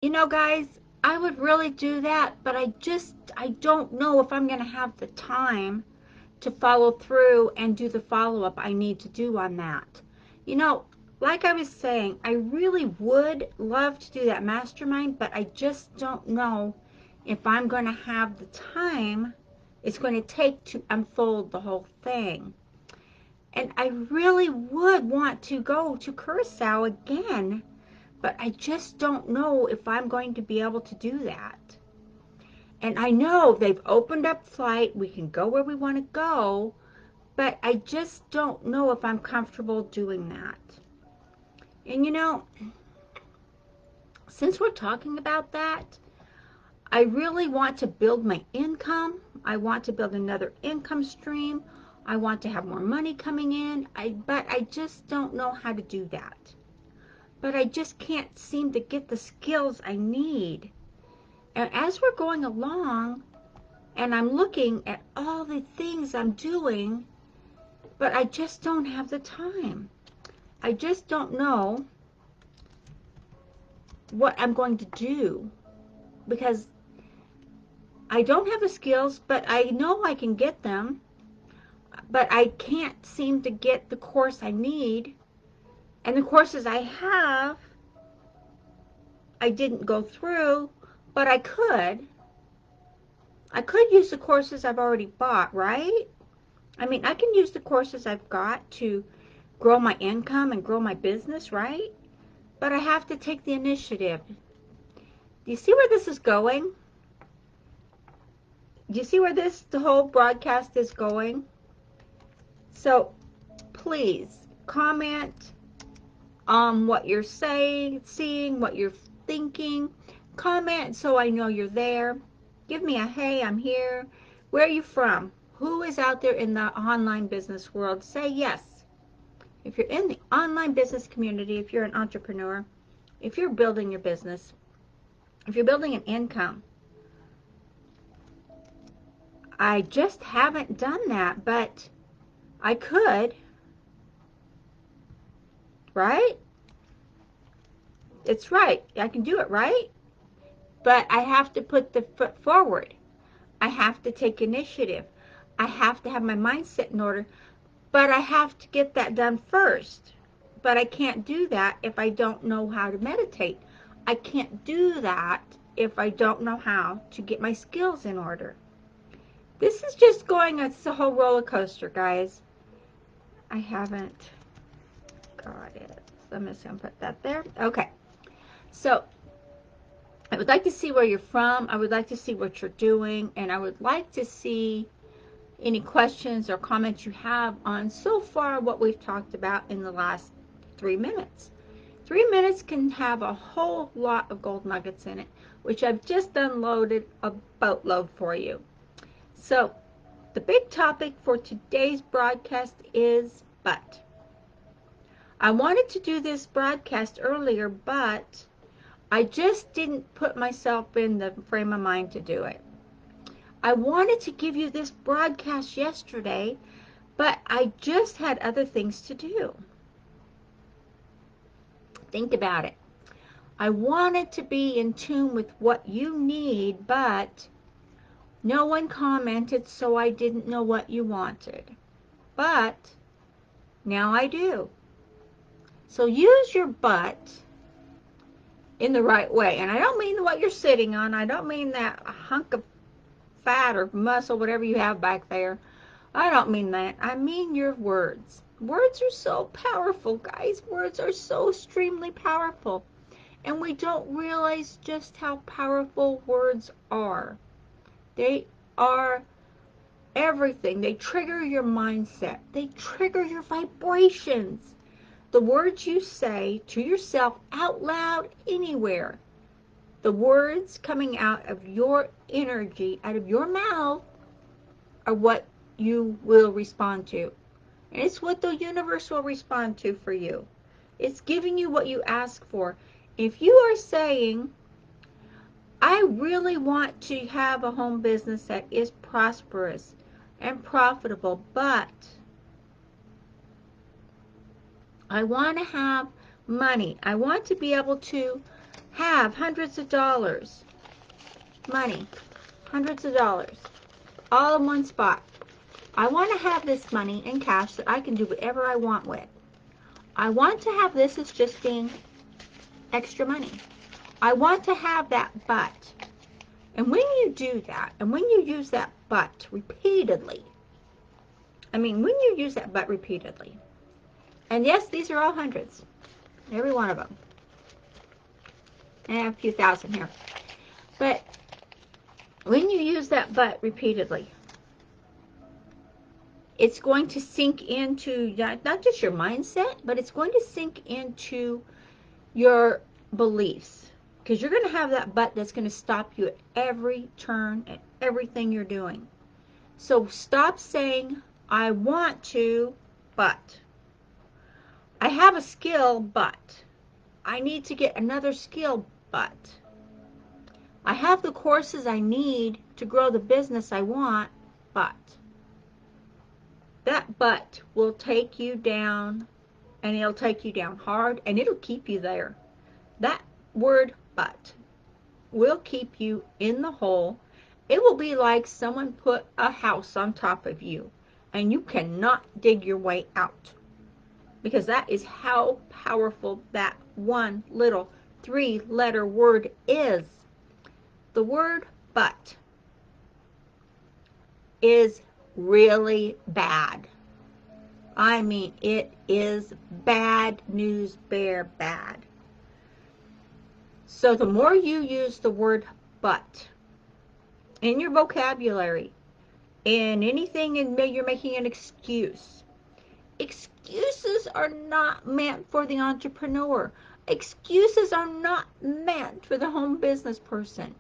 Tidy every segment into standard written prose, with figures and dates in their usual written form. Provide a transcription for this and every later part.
You know, guys, I would really do that, but I don't know if I'm going to have the time to follow through and do the follow-up I need to do on that. You know, like I was saying, I really would love to do that mastermind, but I just don't know if I'm going to have the time it's going to take to unfold the whole thing. And I really would want to go to Curacao again, but I just don't know if I'm going to be able to do that. And I know they've opened up flight. We can go where we want to go, but I just don't know if I'm comfortable doing that. And you know, since we're talking about that, I really want to build my income. I want to build another income stream. I want to have more money coming in. But I just don't know how to do that. But I just can't seem to get the skills I need. And as we're going along, and I'm looking at all the things I'm doing, but I just don't have the time. I just don't know what I'm going to do because I don't have the skills, but I know I can get them, but I can't seem to get the course I need. And the courses I have, I didn't go through, but I could. I could use the courses I've already bought, right? I mean, I can use the courses I've got to grow my income and grow my business, right? But I have to take the initiative. Do you see where this is going? Do you see where the whole broadcast is going? So please comment on what you're saying, seeing, what you're thinking. Comment so I know you're there. Give me a hey, I'm here. Where are you from? Who is out there in the online business world? Say yes. If you're in the online business community, if you're an entrepreneur, if you're building your business, if you're building an income, I just haven't done that, but I could, right? It's right. I can do it, right? But I have to put the foot forward. I have to take initiative. I have to have my mindset in order, but I have to get that done first. But I can't do that if I don't know how to meditate. I can't do that if I don't know how to get my skills in order. This is just going, it's a whole roller coaster, guys. I haven't got it. So I'm just going to put that there. Okay. So I would like to see where you're from. I would like to see what you're doing. And I would like to see any questions or comments you have on so far what we've talked about in the last 3 minutes. 3 minutes can have a whole lot of gold nuggets in it, which I've just unloaded a boatload for you. So the big topic for today's broadcast is but. I wanted to do this broadcast earlier, but I just didn't put myself in the frame of mind to do it. I wanted to give you this broadcast yesterday, but I just had other things to do. Think about it. I wanted to be in tune with what you need, but no one commented, so I didn't know what you wanted. But now I do. So use your butt in the right way. And I don't mean what you're sitting on. I don't mean that hunk of fat or muscle, whatever you have back there. I don't mean that. I mean your words. Words are so powerful, guys. Words are so extremely powerful. And we don't realize just how powerful words are. They are everything. They trigger your mindset. They trigger your vibrations. The words you say to yourself out loud anywhere, the words coming out of your energy, out of your mouth, are what you will respond to. And it's what the universe will respond to for you. It's giving you what you ask for. If you are saying, I really want to have a home business that is prosperous and profitable, but I want to have money. I want to be able to have hundreds of dollars, money, hundreds of dollars, all in one spot. I want to have this money in cash that I can do whatever I want with. I want to have this as just being extra money. I want to have that but. And when you do that, and when you use that but repeatedly, when you use that but repeatedly, and yes, these are all hundreds, every one of them. And I have a few thousand here. But when you use that but repeatedly, it's going to sink into not just your mindset, but it's going to sink into your beliefs. Because you're going to have that but that's going to stop you at every turn, at everything you're doing. So stop saying, I want to, but. I have a skill, but. I need to get another skill, but. I have the courses I need to grow the business I want, but. That but will take you down, and it'll take you down hard, and it'll keep you there. That word but will keep you in the hole. It will be like someone put a house on top of you, and you cannot dig your way out. Because that is how powerful that one little 3-letter word is. The word but is really bad. I mean, it is bad news bear bad. So the more you use the word but in your vocabulary, in anything you're making an excuse. Excuses are not meant for the entrepreneur. Excuses are not meant for the home business person.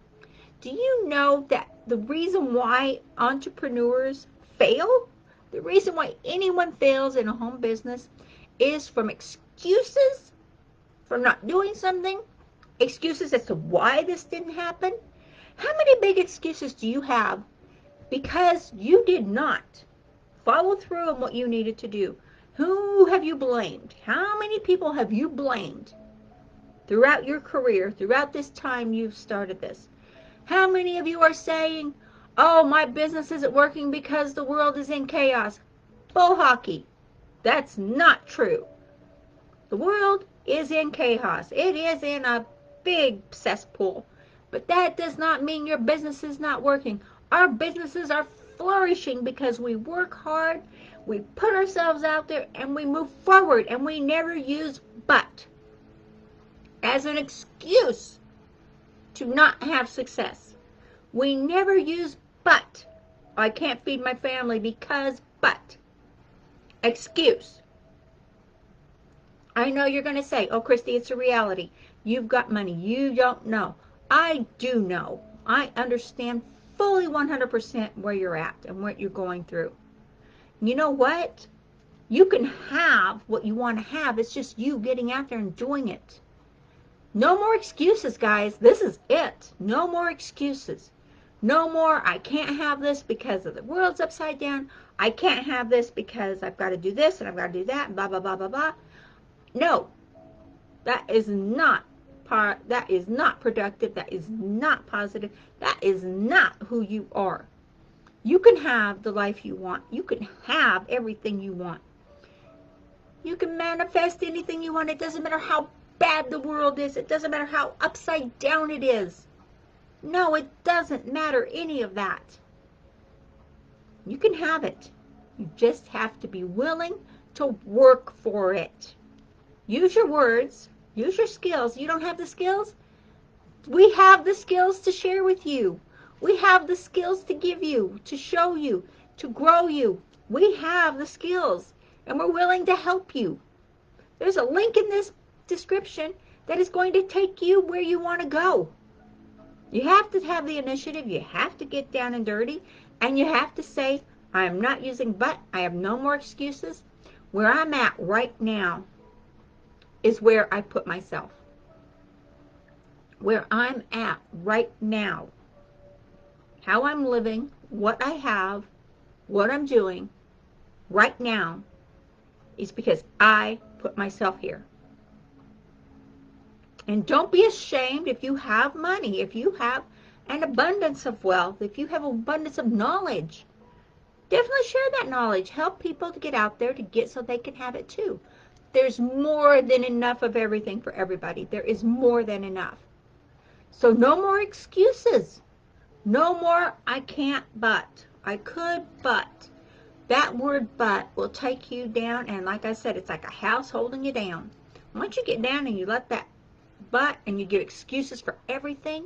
Do you know that the reason why entrepreneurs fail, the reason why anyone fails in a home business is from excuses, from not doing something, excuses as to why this didn't happen? How many big excuses do you have because you did not follow through on what you needed to do? Who have you blamed? How many people have you blamed throughout your career, throughout this time you've started this? How many of you are saying, oh, my business isn't working because the world is in chaos? Bull hockey. That's not true. The world is in chaos. It is in a big cesspool. But that does not mean your business is not working. Our businesses are flourishing because we work hard, we put ourselves out there, and we move forward, and we never use but as an excuse to not have success. We never use but. I can't feed my family because but. Excuse. I know you're going to say, oh, Christy, it's a reality. You've got money. You don't know. I do know. I understand fully 100% where you're at and what you're going through. You know what? You can have what you want to have. It's just you getting out there and doing it. No more excuses, guys. This is it. No more excuses. No more, I can't have this because the world's upside down. I can't have this because I've got to do this and I've got to do that, and blah, blah, blah, blah, blah. No, that is not productive. That is not positive. That is not who you are. You can have the life you want. You can have everything you want. You can manifest anything you want. It doesn't matter how bad the world is. It doesn't matter how upside down it is. No, it doesn't matter any of that. You can have it. You just have to be willing to work for it. Use your words. Use your skills. You don't have the skills? We have the skills to share with you. We have the skills to give you, to show you, to grow you. We have the skills, and we're willing to help you. There's a link in this description that is going to take you where you want to go. You have to have the initiative. You have to get down and dirty, and you have to say, I'm not using but. I have no more excuses. Where I'm at right now is where I put myself. Where I'm at right now, how I'm living, what I have, what I'm doing right now is because I put myself here. And don't be ashamed if you have money, if you have an abundance of wealth, if you have an abundance of knowledge. Definitely share that knowledge. Help people to get out there to get so they can have it too. There's more than enough of everything for everybody. There is more than enough. So no more excuses. No more I can't but. I could but. That word but will take you down, and like I said, it's like a house holding you down. Once you get down and you let that but, and you give excuses for everything,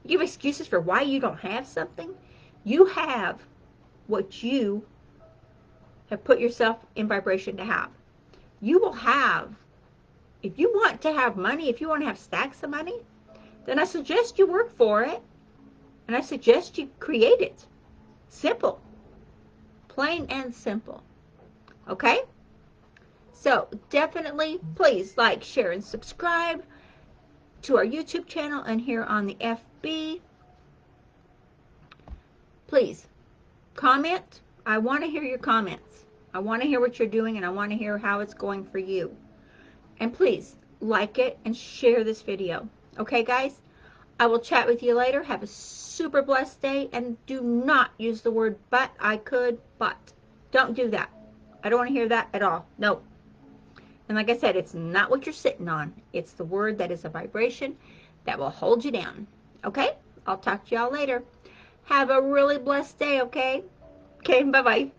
you give excuses for why you don't have something, you have what you have put yourself in vibration to have. You will have, if you want to have money, if you want to have stacks of money, then I suggest you work for it, and I suggest you create it. Simple. Plain and simple. Okay? So definitely, please like, share, and subscribe to our YouTube channel and here on the FB. Please comment. I want to hear your comments. I want to hear what you're doing, and I want to hear how it's going for you. And please like it and share this video. Okay, guys? I will chat with you later. Have a super blessed day, and do not use the word but, I could, but. Don't do that. I don't want to hear that at all. No. And like I said, it's not what you're sitting on. It's the word that is a vibration that will hold you down. Okay? I'll talk to y'all later. Have a really blessed day, okay? Okay, bye-bye.